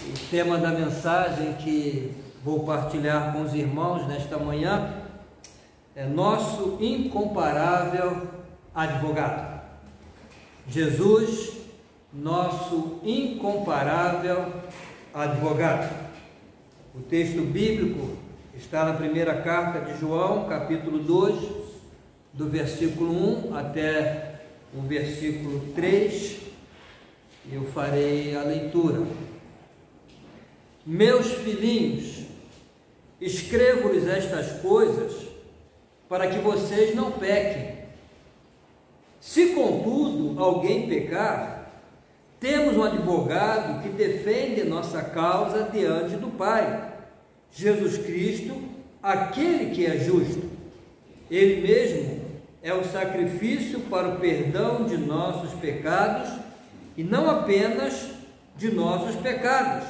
O tema da mensagem que vou partilhar com os irmãos nesta manhã é nosso incomparável advogado. Jesus, nosso incomparável advogado. O texto bíblico está na primeira carta de João, capítulo 2, do versículo 1 até o versículo 3. Eu farei a leitura. Meus filhinhos, escrevo-lhes estas coisas para que vocês não pequem. Se, contudo, alguém pecar, temos um advogado que defende nossa causa diante do Pai, Jesus Cristo, aquele que é justo. Ele mesmo é o sacrifício para o perdão de nossos pecados, e não apenas de nossos pecados,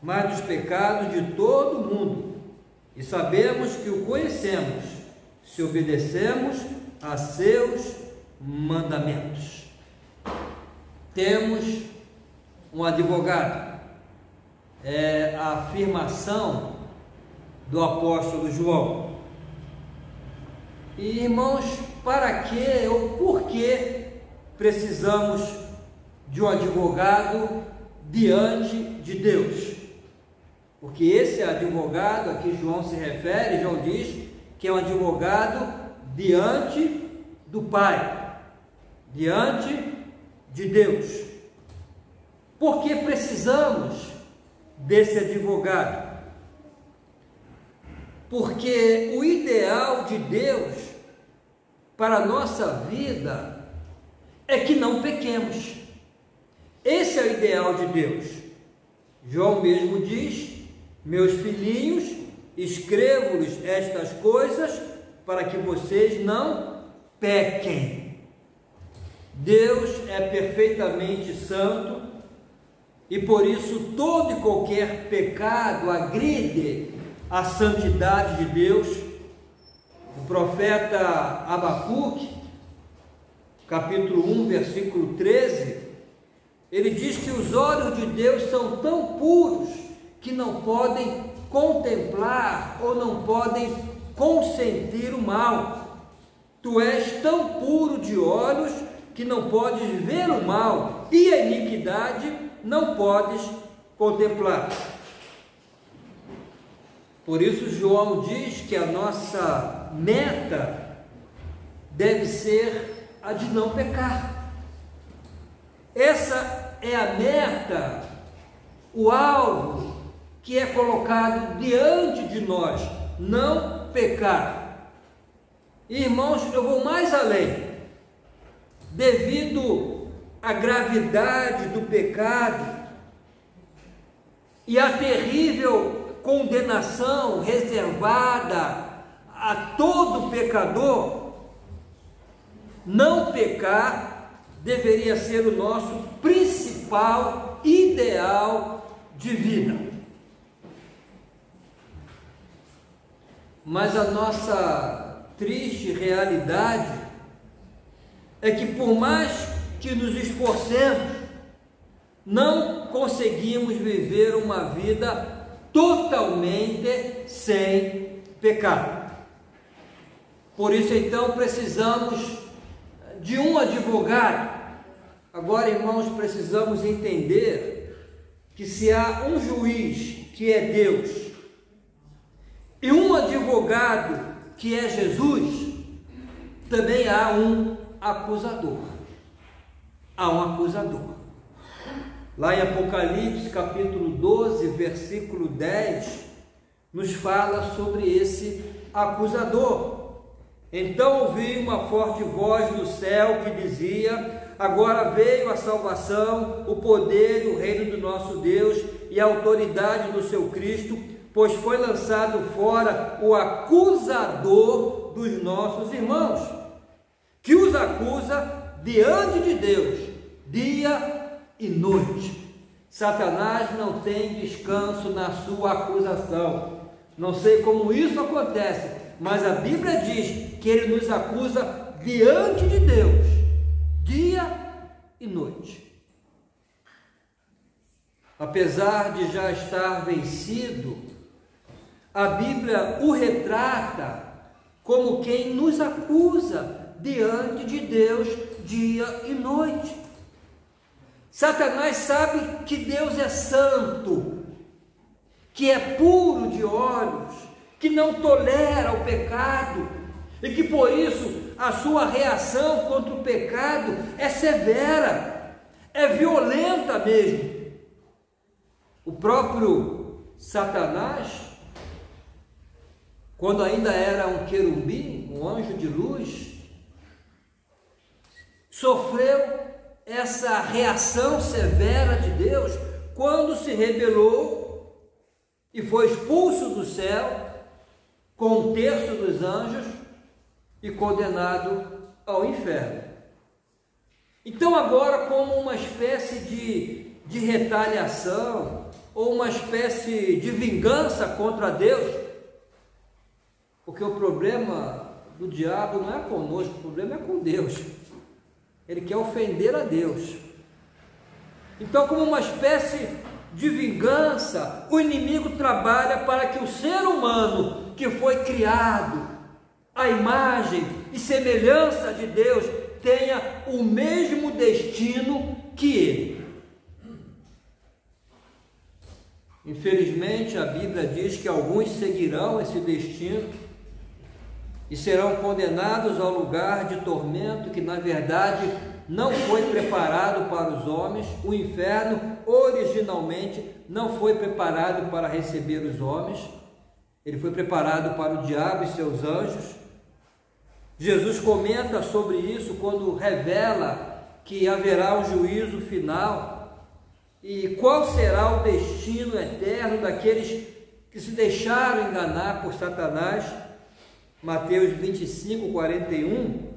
mas dos pecados de todo o mundo. E sabemos que o conhecemos, se obedecemos a seus mandamentos. Temos um advogado. É a afirmação do apóstolo João. E, irmãos, para que ou por que precisamos de um advogado diante de Deus? Porque esse advogado a que João se refere, João diz que é um advogado diante do Pai, diante de Deus. Por que precisamos desse advogado? Porque o ideal de Deus para a nossa vida é que não pequemos. Esse é o ideal de Deus. João mesmo diz: meus filhinhos, escrevo-lhes estas coisas para que vocês não pequem. Deus é perfeitamente santo e por isso todo e qualquer pecado agride a santidade de Deus. O profeta Abacuque, capítulo 1, versículo 13, ele diz que os olhos de Deus são tão puros que não podem contemplar ou não podem consentir o mal. Tu és tão puro de olhos que não podes ver o mal, e a iniquidade não podes contemplar. Por isso João diz que a nossa meta deve ser a de não pecar. Essa é a meta, o alvo que é colocado diante de nós, não pecar. Irmãos, eu vou mais além. Devido à gravidade do pecado e à terrível condenação reservada a todo pecador, não pecar deveria ser o nosso principal ideal de vida. Mas a nossa triste realidade é que, por mais que nos esforcemos, não conseguimos viver uma vida totalmente sem pecado. Por isso, então, precisamos de um advogado. Agora, irmãos, precisamos entender que se há um juiz que é Deus e um advogado que é Jesus, também há um acusador. Há um acusador. Lá em Apocalipse, capítulo 12, versículo 10, nos fala sobre esse acusador. Então ouvi uma forte voz do céu que dizia: agora veio a salvação, o poder e o reino do nosso Deus e a autoridade do seu Cristo, pois foi lançado fora o acusador dos nossos irmãos, que os acusa diante de Deus, dia e noite. Satanás não tem descanso na sua acusação. Não sei como isso acontece, mas a Bíblia diz que ele nos acusa diante de Deus, dia e noite. apesar de já estar vencido, a Bíblia o retrata como quem nos acusa diante de Deus dia e noite. Satanás sabe que Deus é santo, que é puro de olhos, que não tolera o pecado e que por isso a sua reação contra o pecado é severa, é violenta mesmo. O próprio Satanás, quando ainda era um querubim, um anjo de luz, sofreu essa reação severa de Deus quando se rebelou e foi expulso do céu com 1/3 dos anjos e condenado ao inferno. Então agora, como uma espécie de retaliação ou uma espécie de vingança contra Deus, porque o problema do diabo não é conosco, o problema é com Deus. Ele quer ofender a Deus. Então, como uma espécie de vingança, o inimigo trabalha para que o ser humano que foi criado à imagem e semelhança de Deus tenha o mesmo destino que ele. Infelizmente, a Bíblia diz que alguns seguirão esse destino e serão condenados ao lugar de tormento que na verdade não foi preparado para os homens. O inferno originalmente não foi preparado para receber os homens, ele foi preparado para o diabo e seus anjos. Jesus comenta sobre isso quando revela que haverá um juízo final e qual será o destino eterno daqueles que se deixaram enganar por Satanás. Mateus 25, 41,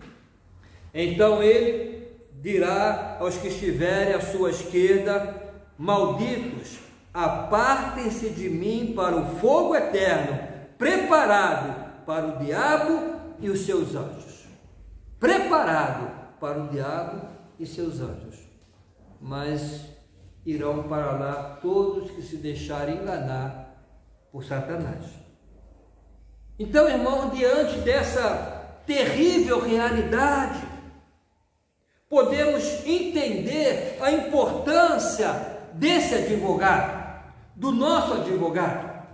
então ele dirá aos que estiverem à sua esquerda: malditos, apartem-se de mim para o fogo eterno, preparado para o diabo e os seus anjos. Preparado para o diabo e seus anjos. Mas irão para lá todos que se deixarem enganar por Satanás. Então, irmão, diante dessa terrível realidade, podemos entender a importância desse advogado, do nosso advogado.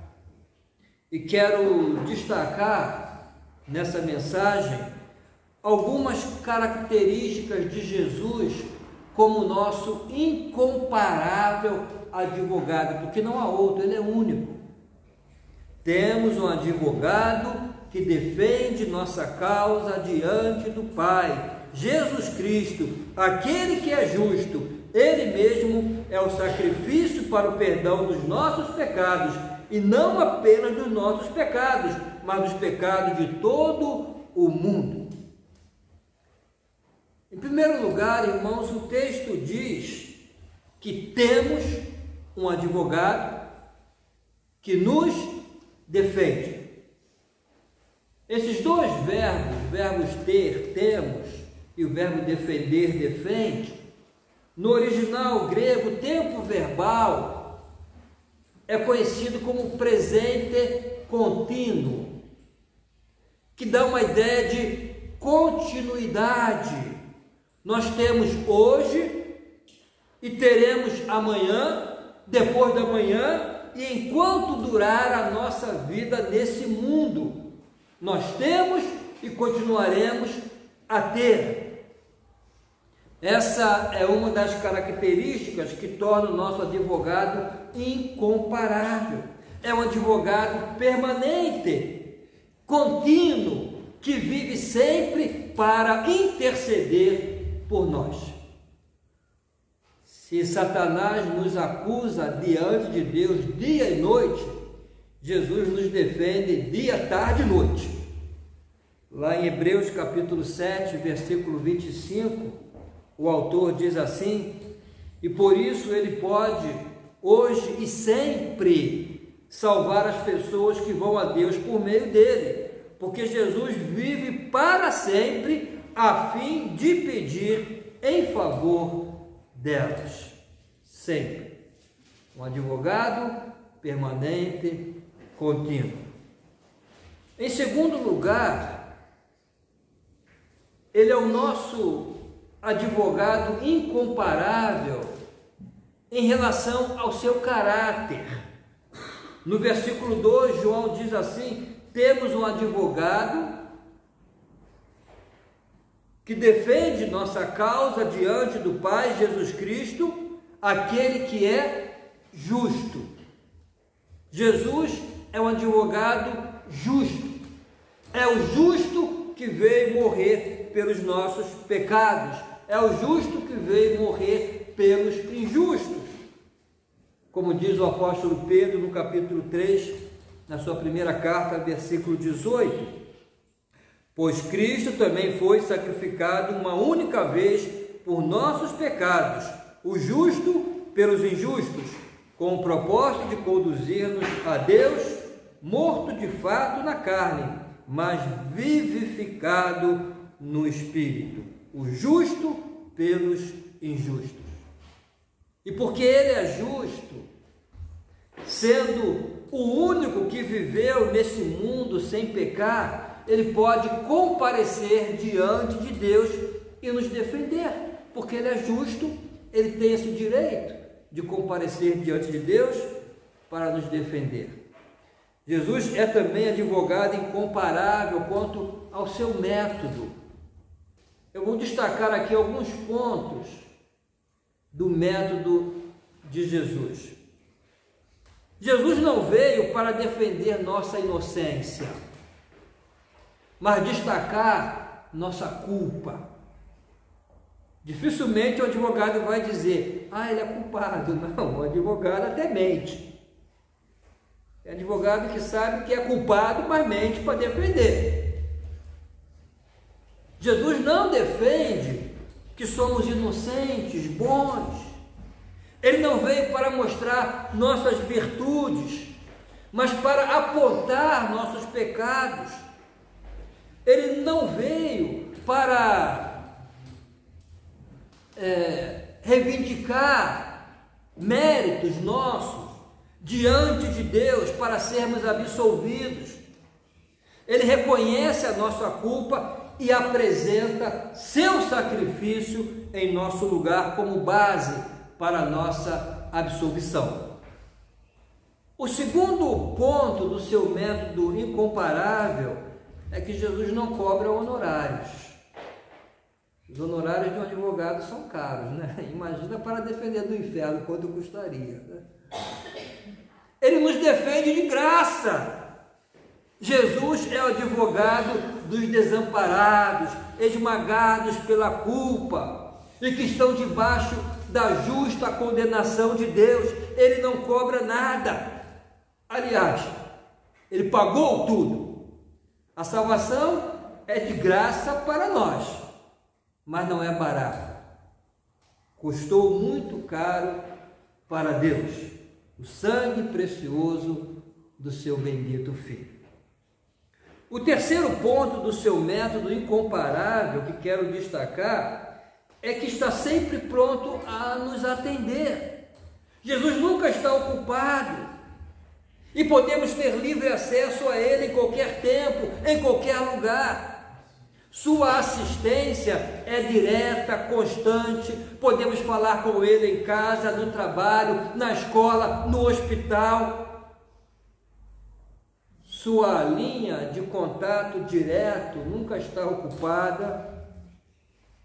E quero destacar nessa mensagem algumas características de Jesus como nosso incomparável advogado, porque não há outro, ele é único. Temos um advogado que defende nossa causa diante do Pai, Jesus Cristo, aquele que é justo. Ele mesmo é o sacrifício para o perdão dos nossos pecados, e não apenas dos nossos pecados, mas dos pecados de todo o mundo. Em primeiro lugar, irmãos, o texto diz que temos um advogado que nos defende. Esses dois verbos ter, temos, e o verbo defender, defende, no original grego, tempo verbal é conhecido como presente contínuo, que dá uma ideia de continuidade. Nós temos hoje e teremos amanhã, depois da manhã, e enquanto durar a nossa vida nesse mundo, nós temos e continuaremos a ter. Essa é uma das características que torna o nosso advogado incomparável. É um advogado permanente, contínuo, que vive sempre para interceder por nós. Se Satanás nos acusa diante de Deus dia e noite, Jesus nos defende dia, tarde e noite. Lá em Hebreus capítulo 7, versículo 25, o autor diz assim: e por isso ele pode hoje e sempre salvar as pessoas que vão a Deus por meio dele, porque Jesus vive para sempre a fim de pedir em favor delas, sempre. Um advogado permanente, contínuo. Em segundo lugar, ele é o nosso advogado incomparável em relação ao seu caráter. No versículo 2, João diz assim: temos um advogado que defende nossa causa diante do Pai, Jesus Cristo, aquele que é justo. Jesus é um advogado justo. É o justo que veio morrer pelos nossos pecados. É o justo que veio morrer pelos injustos. Como diz o apóstolo Pedro no capítulo 3, na sua primeira carta, versículo 18. Pois Cristo também foi sacrificado uma única vez por nossos pecados, o justo pelos injustos, com o propósito de conduzir-nos a Deus, morto de fato na carne, mas vivificado no Espírito, o justo pelos injustos. E porque Ele é justo, sendo o único que viveu nesse mundo sem pecar, Ele pode comparecer diante de Deus e nos defender, porque Ele é justo, Ele tem esse direito de comparecer diante de Deus para nos defender. Jesus é também advogado incomparável quanto ao seu método. Eu vou destacar aqui alguns pontos do método de Jesus. Jesus não veio para defender nossa inocência, mas destacar nossa culpa. Dificilmente o advogado vai dizer: ele é culpado. Não, o advogado até mente. É advogado que sabe que é culpado, mas mente para defender. Jesus não defende que somos inocentes, bons. Ele não veio para mostrar nossas virtudes, mas para apontar nossos pecados. Ele não veio para reivindicar méritos nossos diante de Deus para sermos absolvidos. Ele reconhece a nossa culpa e apresenta seu sacrifício em nosso lugar como base para a nossa absolvição. O segundo ponto do seu método incomparável é que Jesus não cobra honorários. Os honorários de um advogado são caros, né? Imagina para defender do inferno quanto custaria, né? Ele nos defende de graça. Jesus é o advogado dos desamparados, esmagados pela culpa e que estão debaixo da justa condenação de Deus. Ele não cobra nada. Aliás, Ele pagou tudo. A salvação é de graça para nós, mas não é barata. Custou muito caro para Deus o sangue precioso do seu bendito Filho. O terceiro ponto do seu método incomparável que quero destacar é que está sempre pronto a nos atender. Jesus nunca está ocupado e podemos ter livre acesso a Ele em qualquer tempo, em qualquer lugar. Sua assistência é direta, constante, podemos falar com Ele em casa, no trabalho, na escola, no hospital. Sua linha de contato direto nunca está ocupada.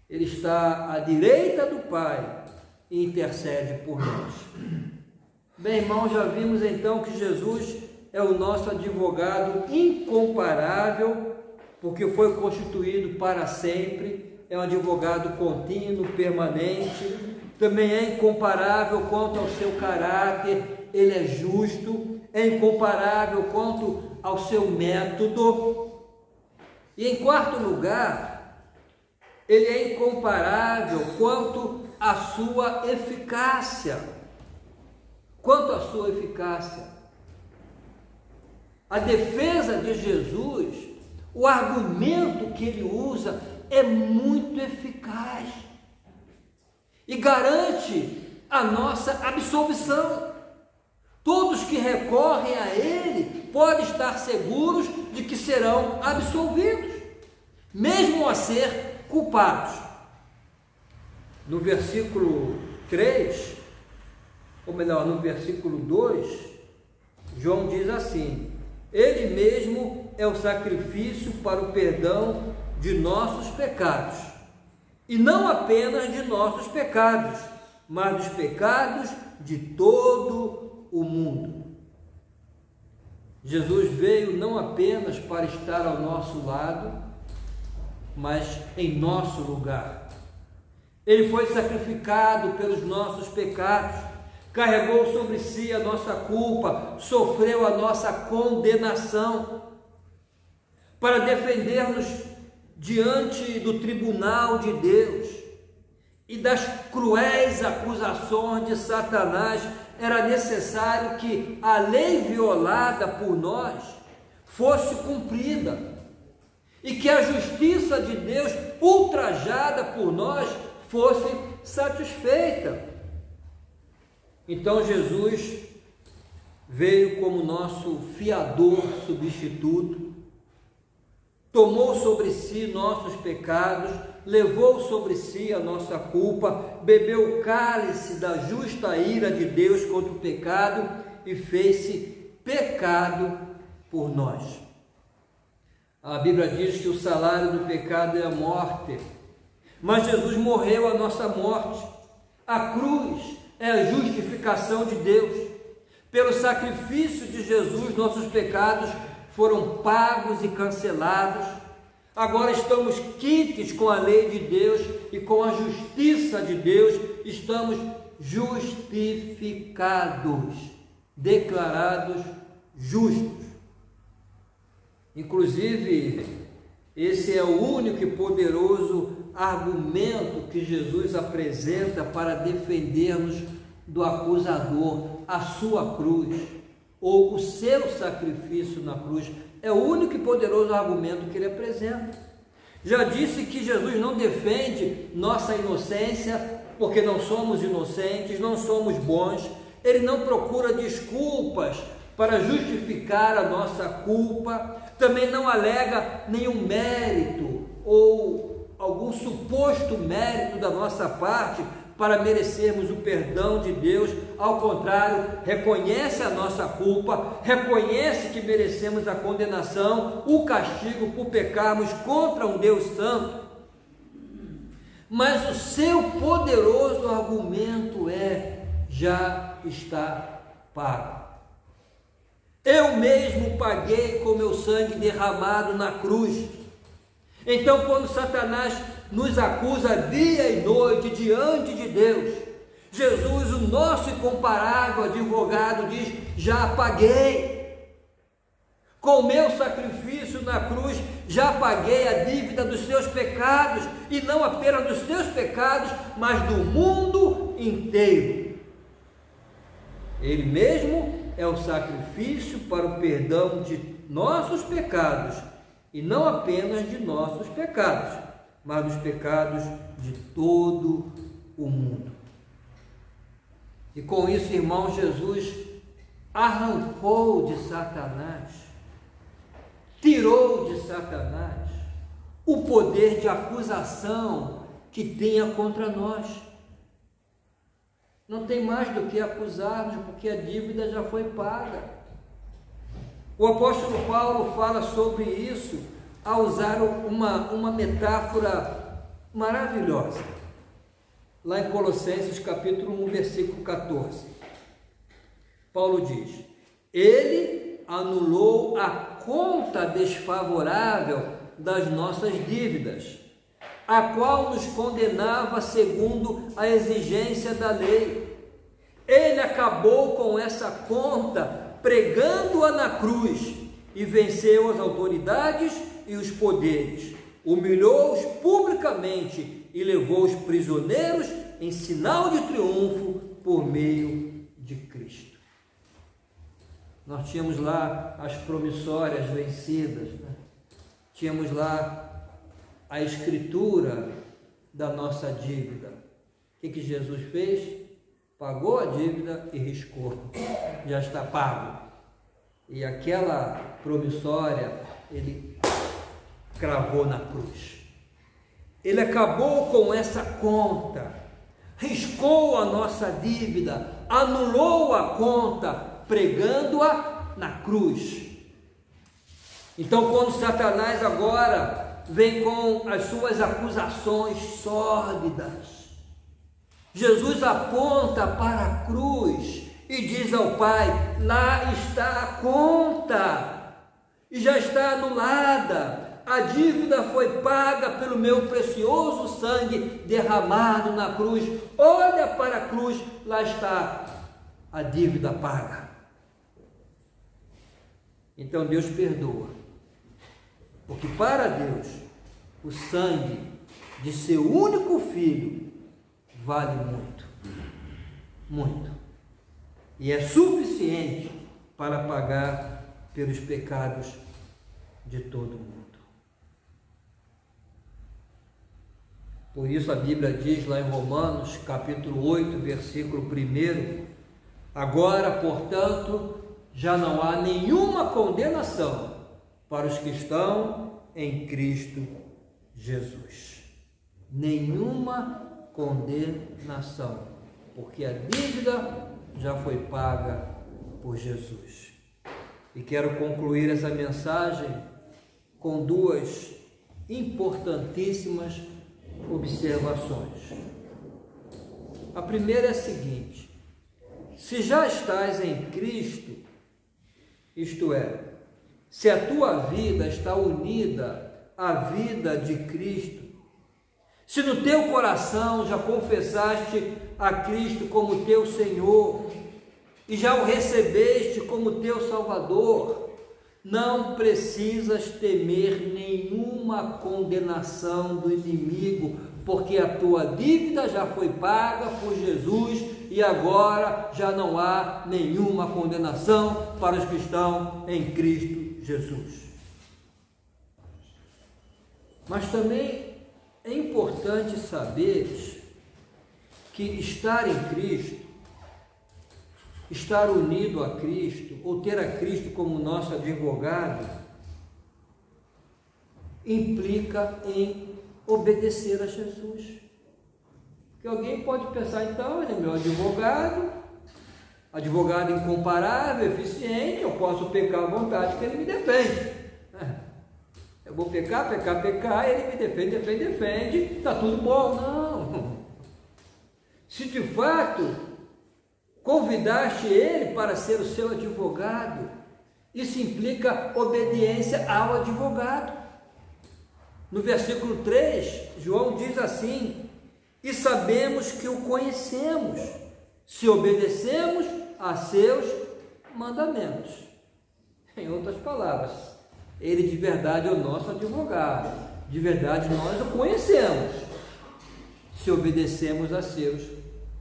Ele está à direita do Pai e intercede por nós. Bem, irmãos, já vimos então que Jesus é o nosso advogado incomparável, porque foi constituído para sempre, é um advogado contínuo, permanente, também é incomparável quanto ao seu caráter, ele é justo, é incomparável quanto ao seu método, e em quarto lugar, ele é incomparável quanto à sua eficácia. Quanto à sua eficácia, a defesa de Jesus, o argumento que ele usa é muito eficaz e garante a nossa absolvição. que recorrem a Ele podem estar seguros de que serão absolvidos, mesmo a ser culpados. No versículo 3, ou melhor, no versículo 2, João diz assim: Ele mesmo é o sacrifício para o perdão de nossos pecados, e não apenas de nossos pecados, mas dos pecados de todo o mundo. Jesus veio não apenas para estar ao nosso lado, mas em nosso lugar. Ele foi sacrificado pelos nossos pecados, carregou sobre si a nossa culpa, sofreu a nossa condenação, para defender-nos diante do tribunal de Deus e das cruéis acusações de Satanás. Era necessário que a lei violada por nós fosse cumprida e que a justiça de Deus ultrajada por nós fosse satisfeita. Então Jesus veio como nosso fiador substituto, tomou sobre si nossos pecados, levou sobre si a nossa culpa, bebeu o cálice da justa ira de Deus contra o pecado e fez-se pecado por nós. A Bíblia diz que o salário do pecado é a morte, mas Jesus morreu a nossa morte. A cruz é a justificação de Deus. Pelo sacrifício de Jesus, nossos pecados foram pagos e cancelados. Agora estamos quites com a lei de Deus e com a justiça de Deus, estamos justificados, declarados justos. Inclusive, esse é o único e poderoso argumento que Jesus apresenta para defender-nos do acusador, a sua cruz, ou o seu sacrifício na cruz. É o único e poderoso argumento que ele apresenta. Já disse que Jesus não defende nossa inocência, porque não somos inocentes, não somos bons. Ele não procura desculpas para justificar a nossa culpa, também não alega nenhum mérito ou algum suposto mérito da nossa parte para merecermos o perdão de Deus. Ao contrário, reconhece a nossa culpa, reconhece que merecemos a condenação, o castigo por pecarmos contra um Deus santo. Mas o seu poderoso argumento é: já está pago. Eu mesmo paguei com meu sangue derramado na cruz. Então, quando Satanás nos acusa dia e noite diante de Deus, Jesus, o nosso incomparável advogado, diz: já paguei. Com meu sacrifício na cruz, já paguei a dívida dos seus pecados, e não apenas dos seus pecados, mas do mundo inteiro. Ele mesmo é o sacrifício para o perdão de nossos pecados, e não apenas de nossos pecados, mas dos pecados de todo o mundo. E com isso, irmão, Jesus arrancou de Satanás, tirou de Satanás o poder de acusação que tinha contra nós. Não tem mais do que acusar-nos, porque a dívida já foi paga. O apóstolo Paulo fala sobre isso ao usar uma metáfora maravilhosa, lá em Colossenses capítulo 1, versículo 14. Paulo diz: Ele anulou a conta desfavorável das nossas dívidas, a qual nos condenava segundo a exigência da lei. Ele acabou com essa conta pregando-a na cruz e venceu as autoridades e os poderes, humilhou-os publicamente e levou os prisioneiros em sinal de triunfo por meio de Cristo. Nós tínhamos lá as promissórias vencidas, né? Tínhamos lá a escritura da nossa dívida. O que Jesus fez? pagou a dívida e riscou, já está pago. E aquela promissória, ele cravou na cruz. Ele acabou com essa conta, riscou a nossa dívida, anulou a conta, pregando-a na cruz. Então, quando Satanás agora vem com as suas acusações sórdidas, Jesus aponta para a cruz e diz ao Pai: lá está a conta, e já está anulada. A dívida foi paga pelo meu precioso sangue derramado na cruz. Olha para a cruz, lá está a dívida paga. Então Deus perdoa, porque para Deus o sangue de seu único filho vale muito, muito, e é suficiente para pagar pelos pecados de todo mundo. Por isso a Bíblia diz lá em Romanos, capítulo 8, versículo 1: agora, portanto, já não há nenhuma condenação para os que estão em Cristo Jesus. Nenhuma condenação, porque a dívida já foi paga por Jesus. E quero concluir essa mensagem com duas importantíssimas observações. A primeira é a seguinte: se já estás em Cristo, isto é, se a tua vida está unida à vida de Cristo, se no teu coração já confessaste a Cristo como teu Senhor e já o recebeste como teu Salvador, não precisas temer nenhuma condenação do inimigo, porque a tua dívida já foi paga por Jesus e agora já não há nenhuma condenação para os que estão em Cristo Jesus. Mas também é importante saber que estar em Cristo, estar unido a Cristo, ou ter a Cristo como nosso advogado, implica em obedecer a Jesus. Porque alguém pode pensar: então, ele é meu advogado incomparável, eficiente, eu posso pecar à vontade que ele me defende. Eu vou pecar, ele me defende, está tudo bom. Não. Se de fato convidaste ele para ser o seu advogado, isso implica obediência ao advogado. No versículo 3, João diz assim: e sabemos que o conhecemos, se obedecemos a seus mandamentos. Em outras palavras, ele de verdade é o nosso advogado, de verdade nós o conhecemos, se obedecemos a seus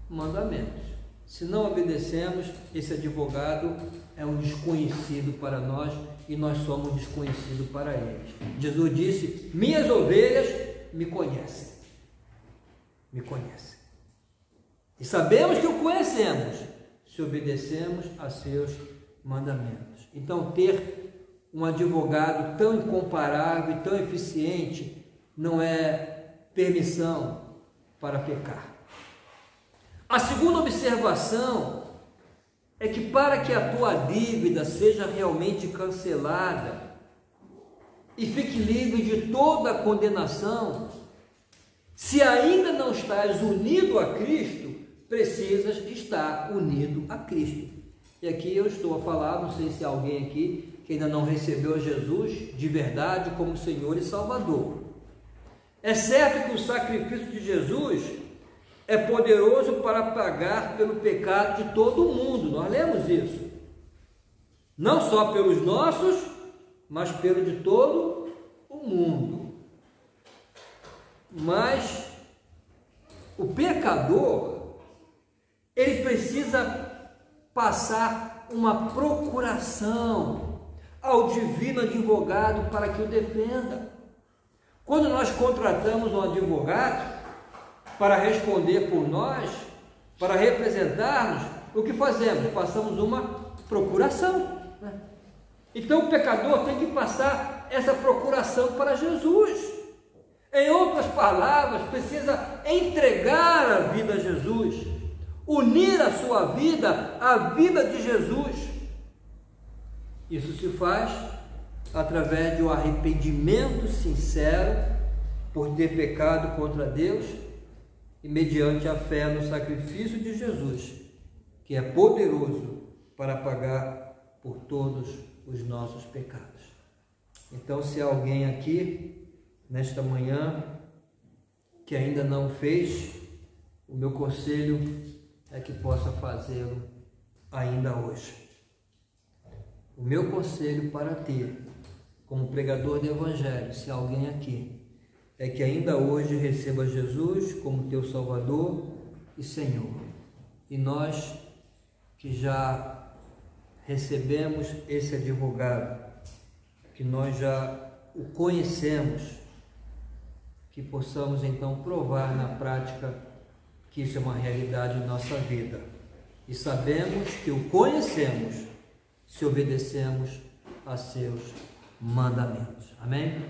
mandamentos. Se não obedecemos, esse advogado é um desconhecido para nós e nós somos desconhecidos para eles. Jesus disse: minhas ovelhas me conhecem. Me conhecem. E sabemos que o conhecemos, se obedecemos a seus mandamentos. Então, ter um advogado tão incomparável e tão eficiente não é permissão para pecar. A segunda observação é que para que a tua dívida seja realmente cancelada e fique livre de toda a condenação, se ainda não estás unido a Cristo, precisas estar unido a Cristo. E aqui eu estou a falar, não sei se há alguém aqui que ainda não recebeu Jesus de verdade como Senhor e Salvador. É certo que o sacrifício de Jesus é poderoso para pagar pelo pecado de todo mundo, nós lemos isso. Não só pelos nossos, mas pelo de todo o mundo. Mas o pecador, ele precisa passar uma procuração ao divino advogado para que o defenda. Quando nós contratamos um advogado para responder por nós, para representar-nos, o que fazemos? Passamos uma procuração. Então o pecador tem que passar essa procuração para Jesus. Em outras palavras, precisa entregar a vida a Jesus, unir a sua vida à vida de Jesus. Isso se faz através de um arrependimento sincero por ter pecado contra Deus e mediante a fé no sacrifício de Jesus, que é poderoso para pagar por todos os nossos pecados. Então, se há alguém aqui nesta manhã que ainda não fez, o meu conselho é que possa fazê-lo ainda hoje. O meu conselho para ti, como pregador do Evangelho, se há alguém aqui, é que ainda hoje receba Jesus como teu Salvador e Senhor. E nós que já recebemos esse advogado, que nós já o conhecemos, que possamos então provar na prática que isso é uma realidade em nossa vida. E sabemos que o conhecemos se obedecemos a seus mandamentos. Amém?